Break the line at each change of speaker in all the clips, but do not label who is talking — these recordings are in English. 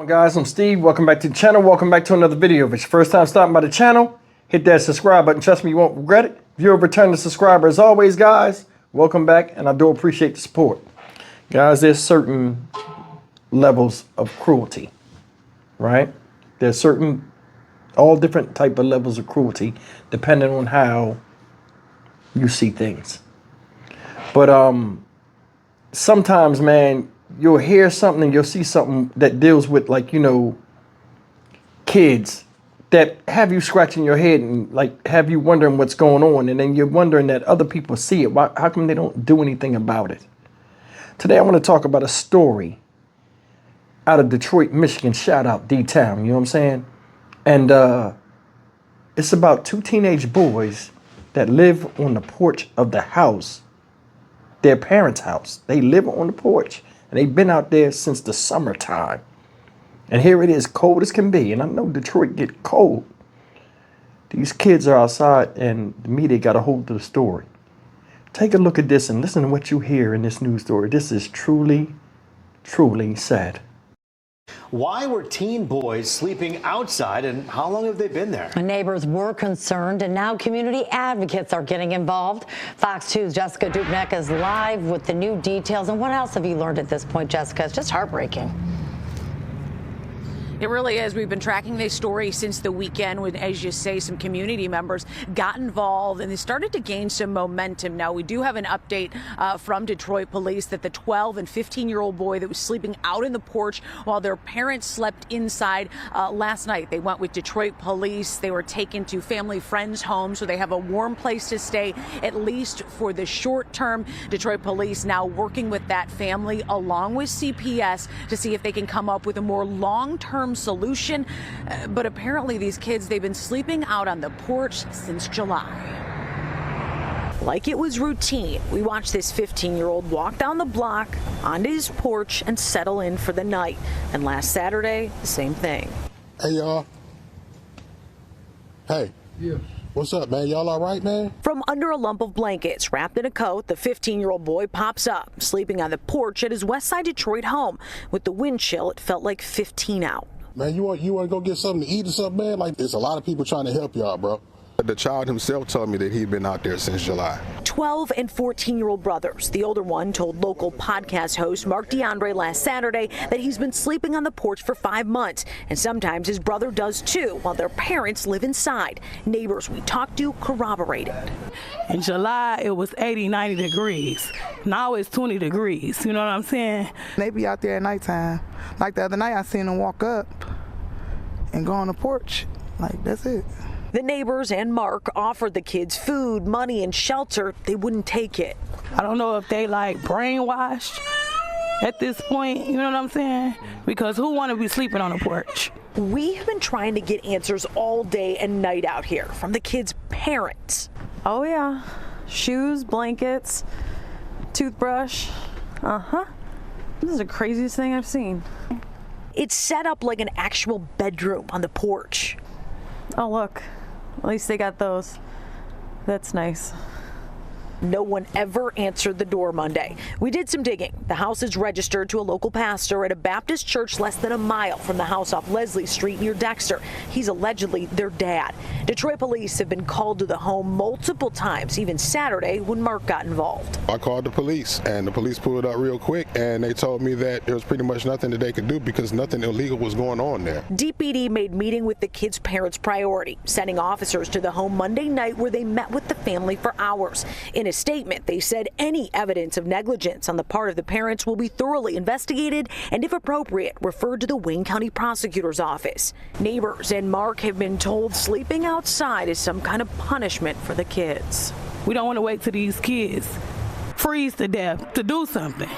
Guys, I'm Steve. Welcome back to the channel. Welcome back to another video. If it's your first time stopping by the channel, hit that subscribe button. Trust me, you won't regret it. If you're a returning subscriber, as always, guys, welcome back, and I do appreciate the support. Guys, there's certain levels of cruelty, right? There's all different type of levels of cruelty, depending on how you see things. But sometimes, man, you'll hear something and you'll see something that deals with, like, you know, kids that have you scratching your head and like have you wondering what's going on, and then you're wondering that other people see it. How come they don't do anything about it? Today I want to talk about a story out of Detroit, Michigan. Shout out D-Town, you know what I'm saying? And it's about two teenage boys that live on the porch of the house, their parents' house. They live on the porch. And they've been out there since the summertime. And here it is, cold as can be. And I know Detroit get cold. These kids are outside and the media got a hold of the story. Take a look at this and listen to what you hear in this news story. This is truly, truly sad.
Why were teen boys sleeping outside, and how long have they been there?
Neighbors were concerned, and now community advocates are getting involved. Fox 2's Jessica Dupnek is live with the new details. And what else have you learned at this point, Jessica? It's just heartbreaking.
It really is. We've been tracking this story since the weekend when, as you say, some community members got involved and they started to gain some momentum. Now, we do have an update from Detroit police that the 12 and 15-year-old boy that was sleeping out in the porch while their parents slept inside last night. They went with Detroit police. They were taken to family friends' homes, so they have a warm place to stay, at least for the short term. Detroit police now working with that family along with CPS to see if they can come up with a more long-term solution. But apparently these kids, they've been sleeping out on the porch since July. Like it was routine, we watched this 15-year-old walk down the block onto his porch and settle in for the night. And last Saturday, the same thing.
Hey, y'all. Hey. Yeah. What's up, man? Y'all all right, man?
From under a lump of blankets, wrapped in a coat, the 15-year-old boy pops up, sleeping on the porch at his West Side Detroit home. With the wind chill, it felt like 15 out.
Man, you want to go get something to eat or something, man? Like, there's a lot of people trying to help y'all, bro. The child himself told me that he'd been out there since July.
12 and 14-year-old brothers. The older one told local podcast host Mark DeAndre last Saturday that he's been sleeping on the porch for 5 months. And sometimes his brother does too, while their parents live inside. Neighbors we talked to corroborated.
In July, it was 80, 90 degrees. Now it's 20 degrees. You know what I'm saying?
They be out there at nighttime. Like the other night, I seen them walk up and go on the porch. Like, that's it.
The neighbors and Mark offered the kids food, money, and shelter. They wouldn't take it.
I don't know if they like brainwashed at this point, you know what I'm saying? Because who want to be sleeping on a porch?
We have been trying to get answers all day and night out here from the kids' parents. Oh yeah, shoes, blankets, toothbrush. This is the craziest thing I've seen. It's set up like an actual bedroom on the porch. Oh look, at least they got those. That's nice. No one ever answered the door Monday. We did some digging. The house is registered to a local pastor at a Baptist church less than a mile from the house off Leslie Street near Dexter. He's allegedly their dad. Detroit police have been called to the home multiple times, even Saturday when Mark got involved.
I called the police, and the police pulled up real quick, and they told me that there was pretty much nothing that they could do because nothing illegal was going on there.
DPD made meeting with the kids' parents priority, sending officers to the home Monday night where they met with the family for hours. In a statement, they said any evidence of negligence on the part of the parents will be thoroughly investigated and, if appropriate, referred to the Wayne County Prosecutor's Office. Neighbors and Mark have been told sleeping outside is some kind of punishment for the kids.
We don't want to wait till these kids freeze to death to do something.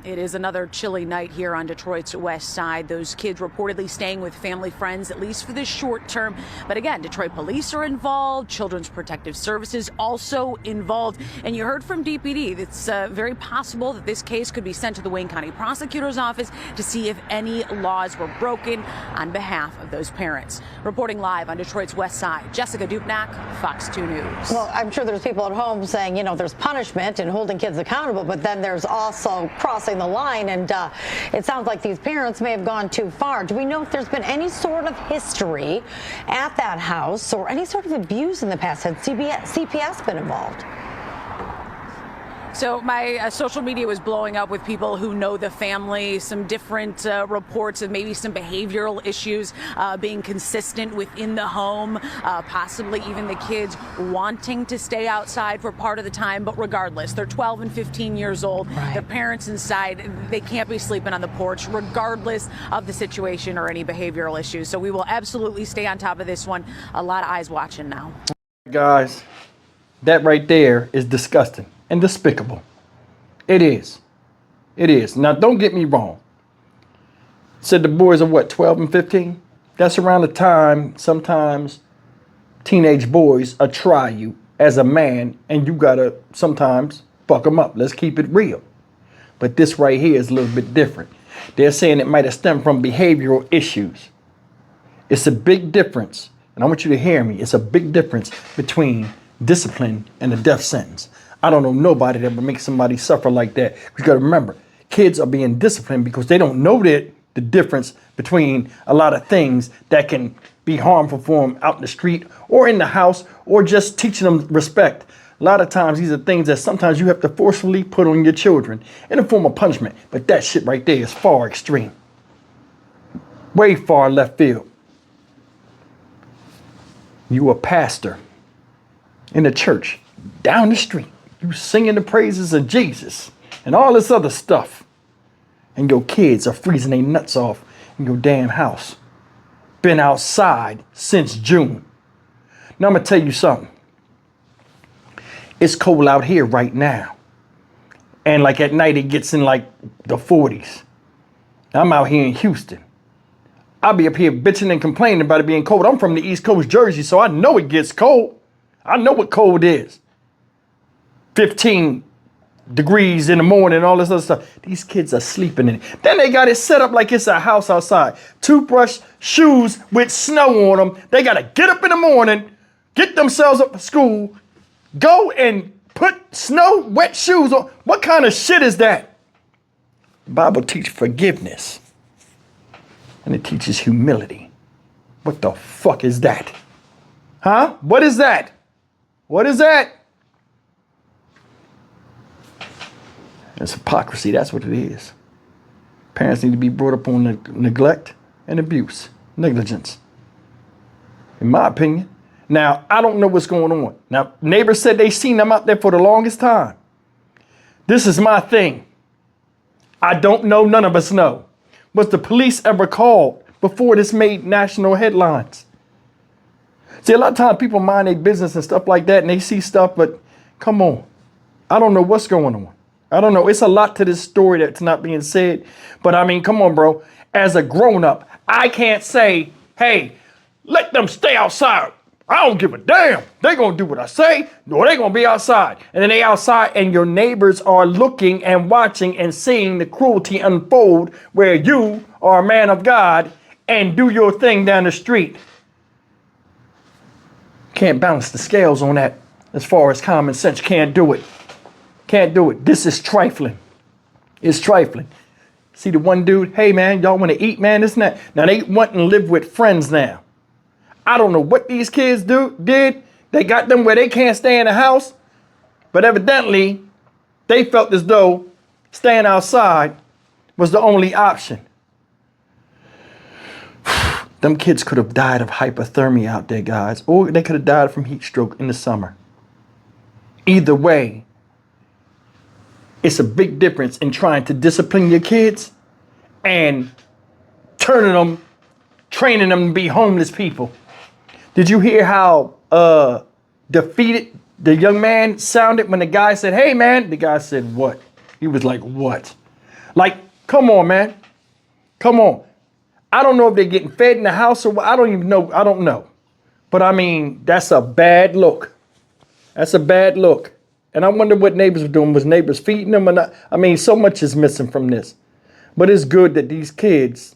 It is another chilly night here on Detroit's west side. Those kids reportedly staying with family friends, at least for the short term. But again, Detroit police are involved. Children's Protective Services also involved. And you heard from DPD. It's very possible that this case could be sent to the Wayne County Prosecutor's Office to see if any laws were broken on behalf of those parents. Reporting live on Detroit's west side, Jessica Dupnek, Fox 2 News.
Well, I'm sure there's people at home saying, you know, there's punishment and holding kids accountable, but then there's also prosecutors crossing the line, and it sounds like these parents may have gone too far. Do we know if there's been any sort of history at that house or any sort of abuse in the past? Had CPS been involved?
So my social media was blowing up with people who know the family, some different reports of maybe some behavioral issues being consistent within the home, possibly even the kids wanting to stay outside for part of the time. But regardless, they're 12 and 15 years old. Right. The parents inside, they can't be sleeping on the porch regardless of the situation or any behavioral issues. So we will absolutely stay on top of this one. A lot of eyes watching now.
Guys, that right there is disgusting and despicable. It is. It is. Now, don't get me wrong. Said the boys are what, 12 and 15? That's around the time sometimes teenage boys try you as a man, and you gotta sometimes fuck them up. Let's keep it real. But this right here is a little bit different. They're saying it might have stemmed from behavioral issues. It's a big difference, and I want you to hear me. It's a big difference between discipline and a death sentence. I don't know nobody that would make somebody suffer like that. You got to remember, kids are being disciplined because they don't know that the difference between a lot of things that can be harmful for them out in the street or in the house, or just teaching them respect. A lot of times these are things that sometimes you have to forcefully put on your children in a form of punishment. But that shit right there is far extreme. Way far left field. You a pastor in a church down the street. You singing the praises of Jesus and all this other stuff. And your kids are freezing their nuts off in your damn house. Been outside since June. Now I'm going to tell you something. It's cold out here right now. And like at night it gets in like the 40s. I'm out here in Houston. I'll be up here bitching and complaining about it being cold. I'm from the East Coast, Jersey, so I know it gets cold. I know what cold is. 15 degrees in the morning and all this other stuff. These kids are sleeping in it. Then they got it set up like it's a house outside. Toothbrush, shoes with snow on them. They got to get up in the morning, get themselves up for school, go and put snow, wet shoes on. What kind of shit is that? The Bible teaches forgiveness. And it teaches humility. What the fuck is that? Huh? What is that? What is that? It's hypocrisy. That's what it is. Parents need to be brought up on neglect and abuse, negligence, in my opinion. Now, I don't know what's going on. Now, neighbors said they seen them out there for the longest time. This is my thing. I don't know. None of us know. Was the police ever called before this made national headlines? See, a lot of times people mind their business and stuff like that, and they see stuff, but come on. I don't know what's going on. I don't know. It's a lot to this story that's not being said. But I mean, come on, bro. As a grown-up, I can't say, hey, let them stay outside. I don't give a damn. They're going to do what I say, or they're going to be outside. And then they outside, and your neighbors are looking and watching and seeing the cruelty unfold where you are a man of God and do your thing down the street. Can't balance the scales on that as far as common sense. Can't do it. Can't do it. This is trifling. It's trifling. See the one dude, hey man, y'all want to eat, man, this and that. Now they want to live with friends now. I don't know what these kids did. They got them where they can't stay in the house. But evidently, they felt as though staying outside was the only option. Them kids could have died of hypothermia out there, guys. Or they could have died from heat stroke in the summer. Either way, it's a big difference in trying to discipline your kids and training them to be homeless people. Did you hear how defeated the young man sounded when the guy said, hey, man? The guy said, what? He was like, what? Like, come on, man. Come on. I don't know if they're getting fed in the house or what. I don't even know. I don't know. But I mean, that's a bad look. That's a bad look. And I wonder what neighbors were doing. Was neighbors feeding them or not? I mean, so much is missing from this. But it's good that these kids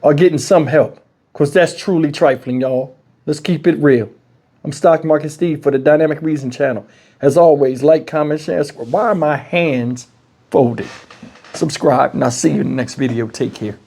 are getting some help, because that's truly trifling, y'all. Let's keep it real. I'm Stock Market Steve for the Dynamic Reason channel. As always, like, comment, share, subscribe. Why are my hands folded. Subscribe, and I'll see you in the next video. Take care.